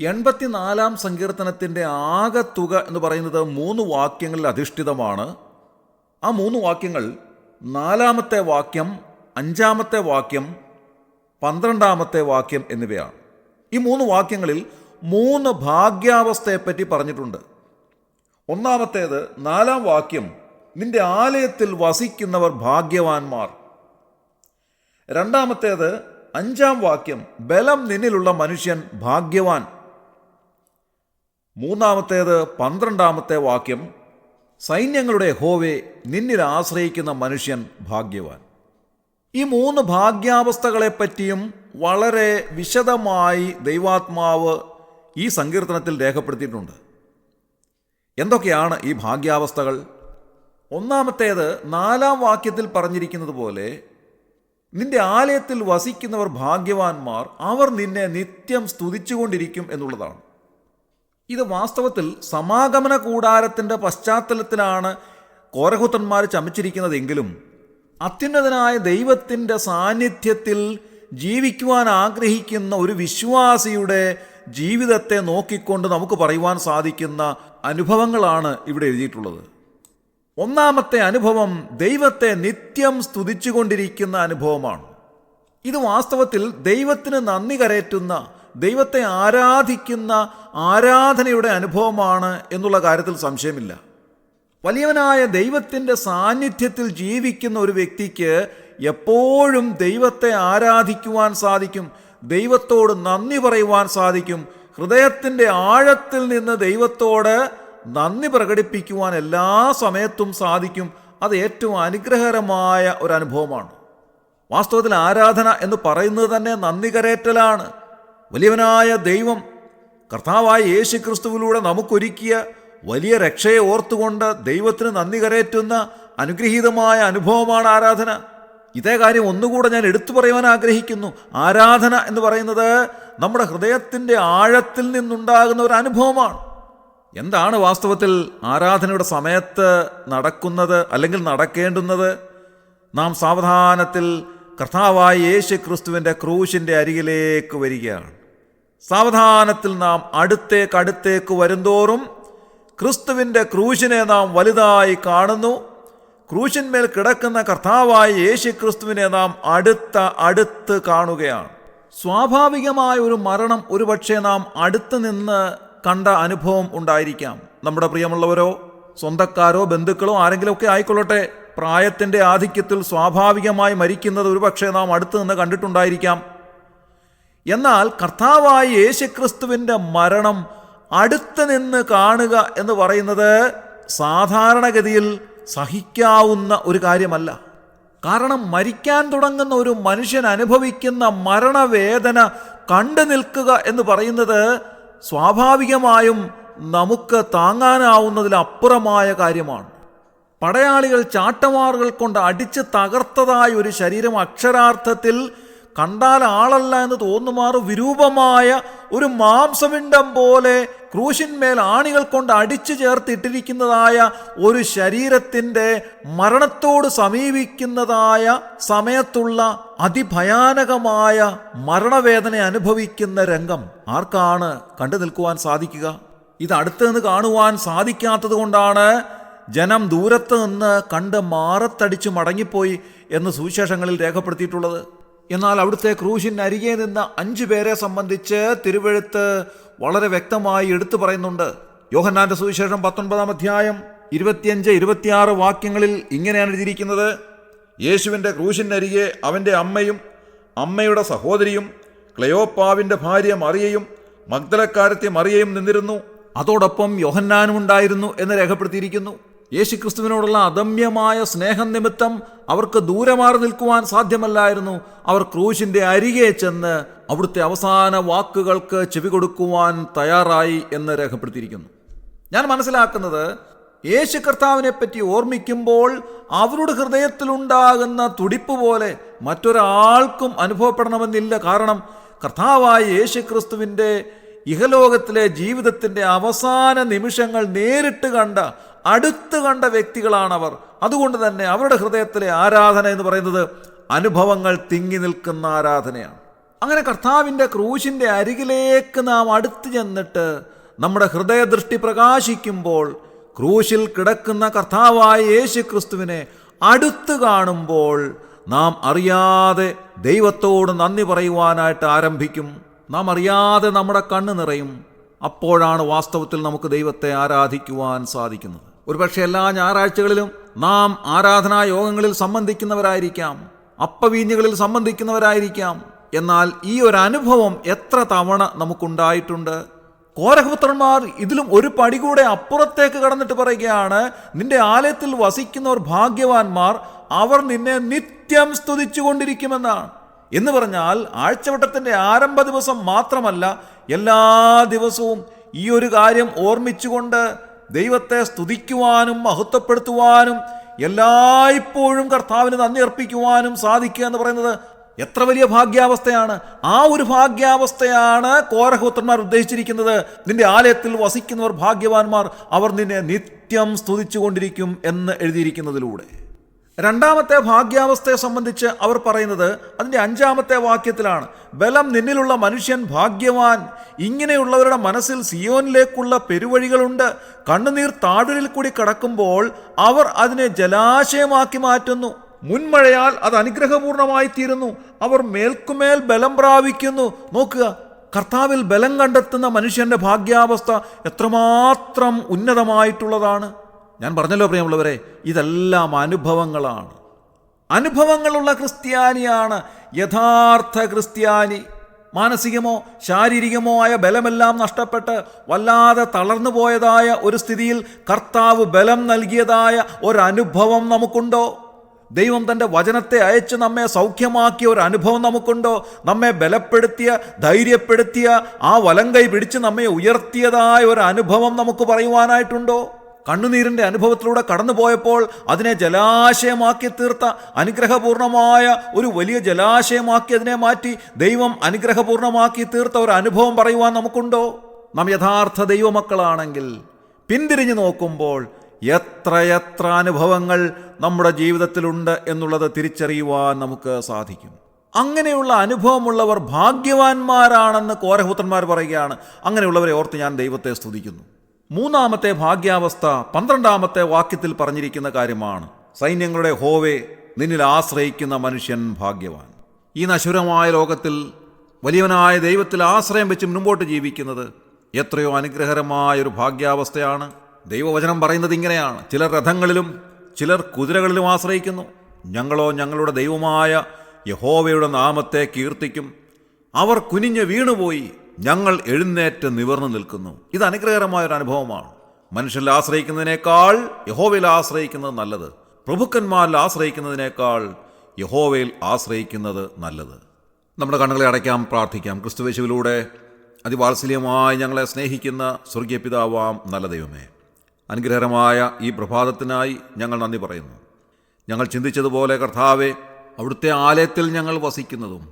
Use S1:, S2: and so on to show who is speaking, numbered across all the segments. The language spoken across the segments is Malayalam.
S1: 84-ാം സങ്കീർത്തനത്തിൻ്റെ ആകെ തുക എന്ന് പറയുന്നത് 3 വാക്യങ്ങളിൽ അധിഷ്ഠിതമാണ്. ആ 3 വാക്യങ്ങൾ 4-ാമത്തെ വാക്യം, 5-ാമത്തെ വാക്യം, 12-ാമത്തെ വാക്യം എന്നിവയാണ്. ഈ 3 വാക്യങ്ങളിൽ 3 ഭാഗ്യാവസ്ഥയെപ്പറ്റി പറഞ്ഞിട്ടുണ്ട്. ഒന്നാമത്തേത് 4-ാം വാക്യം, നിന്റെ ആലയത്തിൽ വസിക്കുന്നവർ ഭാഗ്യവാന്മാർ. രണ്ടാമത്തേത് 5-ാം വാക്യം, ബലം നിന്നിലുള്ള മനുഷ്യൻ ഭാഗ്യവാൻ. മൂന്നാമത്തേത് 12-ാമത്തെ വാക്യം, സൈന്യങ്ങളുടെ യഹോവേ നിന്നിൽ ആശ്രയിക്കുന്ന മനുഷ്യൻ ഭാഗ്യവാൻ. ഈ 3 ഭാഗ്യാവസ്ഥകളെപ്പറ്റിയും വളരെ വിശദമായി ദൈവാത്മാവ് ഈ സങ്കീർത്തനത്തിൽ രേഖപ്പെടുത്തിയിട്ടുണ്ട്. എന്തൊക്കെയാണ് ഈ ഭാഗ്യാവസ്ഥകൾ? ഒന്നാമത്തേത് 4-ാം വാക്യത്തിൽ പറഞ്ഞിരിക്കുന്നത് പോലെ, നിന്റെ ആലയത്തിൽ വസിക്കുന്നവർ ഭാഗ്യവാന്മാർ, അവർ നിന്നെ നിത്യം സ്തുതിച്ചുകൊണ്ടിരിക്കും എന്നുള്ളതാണ്. ഇത് വാസ്തവത്തിൽ സമാഗമന കൂടാരത്തിൻ്റെ പശ്ചാത്തലത്തിലാണ് കോരഹുത്തന്മാർ ചമച്ചിരിക്കുന്നതെങ്കിലും അത്യുന്നതനായ ദൈവത്തിൻ്റെ സാന്നിധ്യത്തിൽ ജീവിക്കുവാൻ ആഗ്രഹിക്കുന്ന ഒരു വിശ്വാസിയുടെ ജീവിതത്തെ നോക്കിക്കൊണ്ട് നമുക്ക് പറയുവാൻ സാധിക്കുന്ന അനുഭവങ്ങളാണ് ഇവിടെ എഴുതിയിട്ടുള്ളത്. ഒന്നാമത്തെ അനുഭവം ദൈവത്തെ നിത്യം സ്തുതിച്ചുകൊണ്ടിരിക്കുന്ന അനുഭവമാണ്. ഇത് വാസ്തവത്തിൽ ദൈവത്തിന് നന്ദി കരേറ്റുന്ന, ദൈവത്തെ ആരാധിക്കുന്ന ആരാധനയുടെ അനുഭവമാണ് എന്നുള്ള കാര്യത്തിൽ സംശയമില്ല. വലിയവനായ ദൈവത്തിൻ്റെ സാന്നിധ്യത്തിൽ ജീവിക്കുന്ന ഒരു വ്യക്തിക്ക് എപ്പോഴും ദൈവത്തെ ആരാധിക്കുവാൻ സാധിക്കും, ദൈവത്തോട് നന്ദി പറയുവാൻ സാധിക്കും, ഹൃദയത്തിൻ്റെ ആഴത്തിൽ നിന്ന് ദൈവത്തോട് നന്ദി പ്രകടിപ്പിക്കുവാൻ എല്ലാ സമയത്തും സാധിക്കും. അത് ഏറ്റവും അനുഗ്രഹകരമായ ഒരു അനുഭവമാണ്. വാസ്തവത്തിൽ ആരാധന എന്ന് പറയുന്നത് തന്നെ നന്ദി കരേറ്റലാണ്. വലിയവനായ ദൈവം കർത്താവായ യേശു ക്രിസ്തുവിലൂടെ നമുക്കൊരുക്കിയ വലിയ രക്ഷയെ ഓർത്തുകൊണ്ട് ദൈവത്തിന് നന്ദി കരേറ്റുന്ന അനുഗ്രഹീതമായ അനുഭവമാണ് ആരാധന. ഇതേ കാര്യം ഒന്നുകൂടെ ഞാൻ എടുത്തു പറയുവാൻ ആഗ്രഹിക്കുന്നു. ആരാധന എന്ന് പറയുന്നത് നമ്മുടെ ഹൃദയത്തിൻ്റെ ആഴത്തിൽ നിന്നുണ്ടാകുന്ന ഒരു അനുഭവമാണ്. എന്താണ് വാസ്തവത്തിൽ ആരാധനയുടെ സമയത്ത് നടക്കുന്നത് അല്ലെങ്കിൽ നടക്കേണ്ടുന്നത്? നാം സാവധാനത്തിൽ കർത്താവായ യേശു ക്രിസ്തുവിൻ്റെ ക്രൂശിൻ്റെ അരികിലേക്ക് വരികയാണ്. സാവധാനത്തിൽ നാം അടുത്തേക്ക് വരുന്തോറും ക്രിസ്തുവിൻ്റെ ക്രൂശിനെ നാം വലുതായി കാണുന്നു. ക്രൂശിന്മേൽ കിടക്കുന്ന കർത്താവായ യേശു ക്രിസ്തുവിനെ നാം അടുത്ത് കാണുകയാണ്. സ്വാഭാവികമായ ഒരു മരണം ഒരുപക്ഷെ നാം അടുത്ത് നിന്ന് കണ്ട അനുഭവം ഉണ്ടായിരിക്കാം. നമ്മുടെ പ്രിയമുള്ളവരോ സ്വന്തക്കാരോ ബന്ധുക്കളോ ആരെങ്കിലുമൊക്കെ ആയിക്കൊള്ളട്ടെ, പ്രായത്തിൻ്റെ ആധിക്യത്തിൽ സ്വാഭാവികമായി മരിക്കുന്നത് ഒരുപക്ഷെ നാം അടുത്ത് നിന്ന് കണ്ടിട്ടുണ്ടായിരിക്കാം. എന്നാൽ കർത്താവായ യേശുക്രിസ്തുവിൻ്റെ മരണം അടുത്ത് നിന്ന് കാണുക എന്ന് പറയുന്നത് സാധാരണഗതിയിൽ സഹിക്കാവുന്ന ഒരു കാര്യമല്ല. കാരണം മരിക്കാൻ തുടങ്ങുന്ന ഒരു മനുഷ്യൻ അനുഭവിക്കുന്ന മരണവേദന കണ്ടു നിൽക്കുക എന്ന് പറയുന്നത് സ്വാഭാവികമായും നമുക്ക് താങ്ങാനാവുന്നതിലപ്പുറമായ കാര്യമാണ്. പടയാളികൾ ചാട്ടവാറുകൾ കൊണ്ട് അടിച്ച് തകർത്തതായ ഒരു ശരീരം അക്ഷരാർത്ഥത്തിൽ കണ്ടാൽ ആളല്ല എന്ന് തോന്നുമാറ് വിരൂപമായ ഒരു മാംസപിണ്ഡം പോലെ ക്രൂശിന്മേൽ ആണികൾ കൊണ്ട് അടിച്ചു ചേർത്തിട്ടിരിക്കുന്നതായ ഒരു ശരീരത്തിൻ്റെ മരണത്തോട് സമീപിക്കുന്നതായ സമയത്തുള്ള അതിഭയാനകമായ മരണവേദന അനുഭവിക്കുന്ന രംഗം ആർക്കാണ് കണ്ടു നിൽക്കുവാൻ സാധിക്കുക? ഇത് അടുത്ത് നിന്ന് കാണുവാൻ സാധിക്കാത്തത് കൊണ്ടാണ് ജനം ദൂരത്ത് നിന്ന് കണ്ട് മാറത്തടിച്ചു മടങ്ങിപ്പോയി എന്ന് സുവിശേഷങ്ങളിൽ രേഖപ്പെടുത്തിയിട്ടുള്ളത്. എന്നാൽ അവിടുത്തെ ക്രൂശിനരികെ നിന്ന 5 പേരെ സംബന്ധിച്ച് തിരുവെഴുത്ത് വളരെ വ്യക്തമായി എടുത്തു പറയുന്നുണ്ട്. യോഹന്നാന്റെ സുവിശേഷം 19-ാം അധ്യായം 25-26 വാക്യങ്ങളിൽ ഇങ്ങനെയാണ് എഴുതിയിരിക്കുന്നത്: യേശുവിൻ്റെ ക്രൂശിനരികെ അവൻ്റെ അമ്മയും അമ്മയുടെ സഹോദരിയും ക്ലെയോപ്പാവിൻ്റെ ഭാര്യ മറിയയും മഗ്ദലക്കാരത്തി മറിയയും നിന്നിരുന്നു. അതോടൊപ്പം യോഹന്നാനും ഉണ്ടായിരുന്നു എന്ന് രേഖപ്പെടുത്തിയിരിക്കുന്നു. യേശുക്രിസ്തുവിനോടുള്ള അദമ്യമായ സ്നേഹം നിമിത്തം അവർക്ക് ദൂരെ മാറി നിൽക്കുവാൻ സാധ്യമല്ലായിരുന്നു. അവർ ക്രൂശിൻ്റെ അരികെ ചെന്ന് അവിടുത്തെ അവസാന വാക്കുകൾക്ക് ചെവി കൊടുക്കുവാൻ തയ്യാറായി എന്ന് രേഖപ്പെടുത്തിയിരിക്കുന്നു. ഞാൻ മനസ്സിലാക്കുന്നത് യേശു കർത്താവിനെ പറ്റി ഓർമ്മിക്കുമ്പോൾ അവരുടെ ഹൃദയത്തിലുണ്ടാകുന്ന തുടിപ്പ് പോലെ മറ്റൊരാൾക്കും അനുഭവപ്പെടണമെന്നില്ല. കാരണം കർത്താവായ യേശു ക്രിസ്തുവിൻ്റെ ഇഹലോകത്തിലെ ജീവിതത്തിൻ്റെ അവസാന നിമിഷങ്ങൾ നേരിട്ട് കണ്ട, അടുത്ത് കണ്ട വ്യക്തികളാണവർ. അതുകൊണ്ട് തന്നെ അവരുടെ ഹൃദയത്തിലെ ആരാധന എന്ന് പറയുന്നത് അനുഭവങ്ങൾ തിങ്ങി നിൽക്കുന്ന ആരാധനയാണ്. അങ്ങനെ കർത്താവിൻ്റെ ക്രൂശിൻ്റെ അരികിലേക്ക് നാം അടുത്ത് ചെന്നിട്ട് നമ്മുടെ ഹൃദയദൃഷ്ടി പ്രകാശിക്കുമ്പോൾ ക്രൂശിൽ കിടക്കുന്ന കർത്താവായ യേശു ക്രിസ്തുവിനെ അടുത്ത് കാണുമ്പോൾ നാം അറിയാതെ ദൈവത്തോട് നന്ദി പറയുവാനായിട്ട് ആരംഭിക്കും. നാം അറിയാതെ നമ്മുടെ കണ്ണ് നിറയും. അപ്പോഴാണ് വാസ്തവത്തിൽ നമുക്ക് ദൈവത്തെ ആരാധിക്കുവാൻ സാധിക്കുന്നത്. ഒരുപക്ഷെ എല്ലാ ഞായറാഴ്ചകളിലും നാം ആരാധനാ യോഗങ്ങളിൽ സംബന്ധിക്കുന്നവരായിരിക്കാം, അപ്പവീഞ്ഞുകളിൽ സംബന്ധിക്കുന്നവരായിരിക്കാം. എന്നാൽ ഈ ഒരു അനുഭവം എത്ര തവണ നമുക്കുണ്ടായിട്ടുണ്ട്? കോരഹപുത്രന്മാർ ഇതിലും ഒരു പടി കൂടെ അപ്പുറത്തേക്ക് കടന്നിട്ട് പറയുകയാണ്, നിന്റെ ആലയത്തിൽ വസിക്കുന്നവർ ഭാഗ്യവാന്മാർ, അവർ നിന്നെ നിത്യം സ്തുതിച്ചുകൊണ്ടിരിക്കുമെന്നാണ്. എന്ന് പറഞ്ഞാൽ ആഴ്ചവട്ടത്തിൻ്റെ ആരംഭ ദിവസം മാത്രമല്ല, എല്ലാ ദിവസവും ഈ ഒരു കാര്യം ഓർമ്മിച്ചുകൊണ്ട് ദൈവത്തെ സ്തുതിക്കുവാനും മഹത്വപ്പെടുത്തുവാനും എല്ലായ്പ്പോഴും കർത്താവിന് നന്ദി അർപ്പിക്കുവാനും സാധിക്കുക എന്ന് പറയുന്നത് എത്ര വലിയ ഭാഗ്യാവസ്ഥയാണ്. ആ ഒരു ഭാഗ്യാവസ്ഥയാണ് കോരഹപുത്രന്മാർ ഉദ്ദേശിച്ചിരിക്കുന്നത്. നിന്റെ ആലയത്തിൽ വസിക്കുന്നവർ ഭാഗ്യവാന്മാർ, അവർ നിന്നെ നിത്യം സ്തുതിച്ചുകൊണ്ടിരിക്കും എന്ന് എഴുതിയിരിക്കുന്നതിലൂടെ. രണ്ടാമത്തെ ഭാഗ്യാവസ്ഥയെ സംബന്ധിച്ച് അവർ പറയുന്നത് അതിൻ്റെ 5-ാമത്തെ വാക്യത്തിലാണ്. ബലം നിന്നിലുള്ള മനുഷ്യൻ ഭാഗ്യവാൻ, ഇങ്ങനെയുള്ളവരുടെ മനസ്സിൽ സിയോനിലേക്കുള്ള പെരുവഴികളുണ്ട്. കണ്ണുനീർ താഴ്വരയിൽ കൂടി കടക്കുമ്പോൾ അവർ അതിനെ ജലാശയമാക്കി മാറ്റുന്നു. മുൻമഴയാൽ അത് അനുഗ്രഹപൂർണമായി തീരുന്നു. അവർ മേൽക്കുമേൽ ബലം പ്രാപിക്കുന്നു. നോക്കുക, കർത്താവിൽ ബലം കണ്ടെത്തുന്ന മനുഷ്യന്റെ ഭാഗ്യാവസ്ഥ എത്രമാത്രം ഉന്നതമായിട്ടുള്ളതാണ്. ഞാൻ പറഞ്ഞല്ലോ പ്രിയമുള്ളവരെ, ഇതെല്ലാം അനുഭവങ്ങളാണ്. അനുഭവങ്ങളുള്ള ക്രിസ്ത്യാനിയാണ് യഥാർത്ഥ ക്രിസ്ത്യാനി. മാനസികമോ ശാരീരികമോ ആയ ബലമെല്ലാം നഷ്ടപ്പെട്ട് വല്ലാതെ തളർന്നു പോയതായ ഒരു സ്ഥിതിയിൽ കർത്താവ് ബലം നൽകിയതായ ഒരനുഭവം നമുക്കുണ്ടോ? ദൈവം തൻ്റെ വചനത്തെ അയച്ച് നമ്മെ സൗഖ്യമാക്കിയ ഒരു അനുഭവം നമുക്കുണ്ടോ? നമ്മെ ബലപ്പെടുത്തിയ, ധൈര്യപ്പെടുത്തിയ, ആ വലങ്കൈ പിടിച്ച് നമ്മെ ഉയർത്തിയതായ ഒരു അനുഭവം നമുക്ക് പറയുവാനായിട്ടുണ്ടോ? കണ്ണുനീരിൻ്റെ അനുഭവത്തിലൂടെ കടന്നുപോയപ്പോൾ അതിനെ ജലാശയമാക്കി തീർത്ത, അനുഗ്രഹപൂർണമായ ഒരു വലിയ ജലാശയമാക്കി അതിനെ മാറ്റി ദൈവം അനുഗ്രഹപൂർണമാക്കി തീർത്ത ഒരു അനുഭവം പറയുവാൻ നമുക്കുണ്ടോ? നാം യഥാർത്ഥ ദൈവമക്കളാണെങ്കിൽ പിന്തിരിഞ്ഞു നോക്കുമ്പോൾ എത്രയെത്ര അനുഭവങ്ങൾ നമ്മുടെ ജീവിതത്തിലുണ്ട് എന്നുള്ളത് തിരിച്ചറിയുവാൻ നമുക്ക് സാധിക്കും. അങ്ങനെയുള്ള അനുഭവമുള്ളവർ ഭാഗ്യവാന്മാരാണെന്ന് കോരഹപുത്രന്മാർ പറയുകയാണ്. അങ്ങനെയുള്ളവരെ ഓർത്ത് ഞാൻ ദൈവത്തെ സ്തുതിക്കുന്നു. മൂന്നാമത്തെ ഭാഗ്യാവസ്ഥ 12-ാമത്തെ വാക്യത്തിൽ പറഞ്ഞിരിക്കുന്ന കാര്യമാണ്. സൈന്യങ്ങളുടെ യഹോവേ, നിന്നിൽ ആശ്രയിക്കുന്ന മനുഷ്യൻ ഭാഗ്യവാൻ. ഈ നശ്വരമായ ലോകത്തിൽ വലിയവനായ ദൈവത്തിൽ ആശ്രയം വെച്ച് മുൻപോട്ട് ജീവിക്കുന്നത് എത്രയോ അനുഗ്രഹകരമായൊരു ഭാഗ്യാവസ്ഥയാണ്. ദൈവവചനം പറയുന്നത് ഇങ്ങനെയാണ്: ചിലർ രഥങ്ങളിലും ചിലർ കുതിരകളിലും ആശ്രയിക്കുന്നു, ഞങ്ങളോ ഞങ്ങളുടെ ദൈവമായ യഹോവയുടെ നാമത്തെ കീർത്തിക്കും. അവർ കുനിഞ്ഞ് വീണുപോയി, ഞങ്ങൾ എഴുന്നേറ്റ് നിവർന്നു നിൽക്കുന്നു. ഇത് അനുഗ്രഹകരമായൊരു അനുഭവമാണ്. മനുഷ്യരിൽ ആശ്രയിക്കുന്നതിനേക്കാൾ യഹോവയിൽ ആശ്രയിക്കുന്നത് നല്ലത്. പ്രഭുക്കന്മാരിൽ ആശ്രയിക്കുന്നതിനേക്കാൾ യഹോവയിൽ ആശ്രയിക്കുന്നത് നല്ലത്. നമ്മുടെ കണ്ണുകളെ അടയ്ക്കാം, പ്രാർത്ഥിക്കാം. ക്രിസ്തുയേശുവിലൂടെ അതിവാത്സല്യമായി ഞങ്ങളെ സ്നേഹിക്കുന്ന സ്വർഗീയ പിതാവാം നല്ല ദൈവമേ, അനുഗ്രഹകരമായ ഈ പ്രഭാതത്തിനായി ഞങ്ങൾ നന്ദി പറയുന്നു. ഞങ്ങൾ ചിന്തിച്ചതുപോലെ കർത്താവെ, അവിടുത്തെ ആലയത്തിൽ ഞങ്ങൾ വസിക്കുന്നതും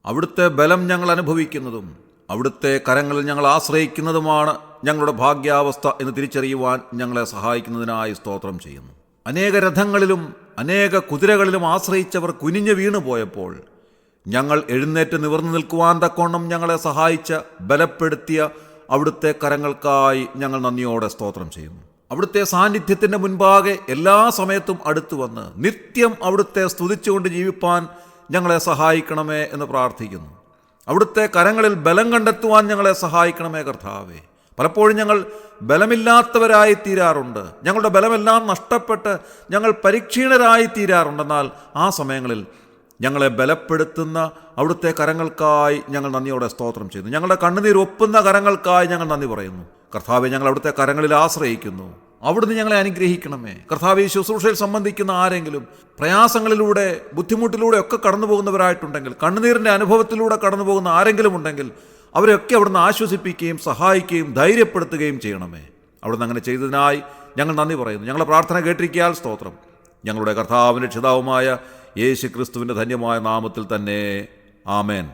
S1: അവിടുത്തെ ബലം ഞങ്ങൾ അനുഭവിക്കുന്നതും അവിടുത്തെ കരങ്ങളിൽ ഞങ്ങൾ ആശ്രയിക്കുന്നതുമാണ് ഞങ്ങളുടെ ഭാഗ്യാവസ്ഥ എന്ന് തിരിച്ചറിയുവാൻ ഞങ്ങളെ സഹായിക്കുന്നതിനായി സ്തോത്രം ചെയ്യുന്നു. അനേക രഥങ്ങളിലും അനേക കുതിരകളിലും ആശ്രയിച്ചവർ കുനിഞ്ഞു വീണു പോയപ്പോൾ ഞങ്ങൾ എഴുന്നേറ്റ് നിവർന്നു നിൽക്കുവാൻ തക്കോണം ഞങ്ങളെ സഹായിച്ച, ബലപ്പെടുത്തിയ അവിടുത്തെ കരങ്ങൾക്കായി ഞങ്ങൾ നന്ദിയോടെ സ്തോത്രം ചെയ്യുന്നു. അവിടുത്തെ സാന്നിധ്യത്തിൻ്റെ മുൻപാകെ എല്ലാ സമയത്തും അടുത്തു വന്ന് നിത്യം അവിടുത്തെ സ്തുതിച്ചുകൊണ്ട് ജീവിപ്പാൻ ഞങ്ങളെ സഹായിക്കണമേ എന്ന് പ്രാർത്ഥിക്കുന്നു. അവിടുത്തെ കരങ്ങളിൽ ബലം കണ്ടെത്തുവാൻ ഞങ്ങളെ സഹായിക്കണമേ കർത്താവേ. പലപ്പോഴും ഞങ്ങൾ ബലമില്ലാത്തവരായി തീരാറുണ്ട്. ഞങ്ങളുടെ ബലമെല്ലാം നഷ്ടപ്പെട്ട് ഞങ്ങൾ പരിക്ഷീണരായി തീരാറുണ്ടെന്നാൽ ആ സമയങ്ങളിൽ ഞങ്ങളെ ബലപ്പെടുത്തുന്ന അവിടുത്തെ കരങ്ങൾക്കായി ഞങ്ങൾ നന്ദിയോടെ സ്തോത്രം ചെയ്യുന്നു. ഞങ്ങളുടെ കണ്ണുനീർ ഒപ്പുന്ന കരങ്ങൾക്കായി ഞങ്ങൾ നന്ദി പറയുന്നു. കർത്താവെ, ഞങ്ങൾ അവിടുത്തെ കരങ്ങളിൽ ആശ്രയിക്കുന്നു. അവിടുന്ന് ഞങ്ങളെ അനുഗ്രഹിക്കണമേ. കർത്താവെ, ഈ ശുശ്രൂഷയിൽ സംബന്ധിക്കുന്ന ആരെങ്കിലും പ്രയാസങ്ങളിലൂടെ, ബുദ്ധിമുട്ടിലൂടെ ഒക്കെ കടന്നു പോകുന്നവരായിട്ടുണ്ടെങ്കിൽ, കണ്ണുനീരിൻ്റെ അനുഭവത്തിലൂടെ കടന്നു പോകുന്ന ആരെങ്കിലും ഉണ്ടെങ്കിൽ അവരെയൊക്കെ അവിടുന്ന് ആശ്വസിപ്പിക്കുകയും സഹായിക്കുകയും ധൈര്യപ്പെടുത്തുകയും ചെയ്യണമേ. അവിടുന്ന് അങ്ങനെ ചെയ്തതിനായി ഞങ്ങൾ നന്ദി പറയുന്നു. ഞങ്ങളുടെ പ്രാർത്ഥന കേട്ടിരിക്കാൻ സ്തോത്രം. ഞങ്ങളുടെ കർത്താവിൻ്റെ രക്ഷിതാവുമായ യേശു ക്രിസ്തുവിൻ്റെ ധന്യമായ നാമത്തിൽ തന്നെ ആമേൻ.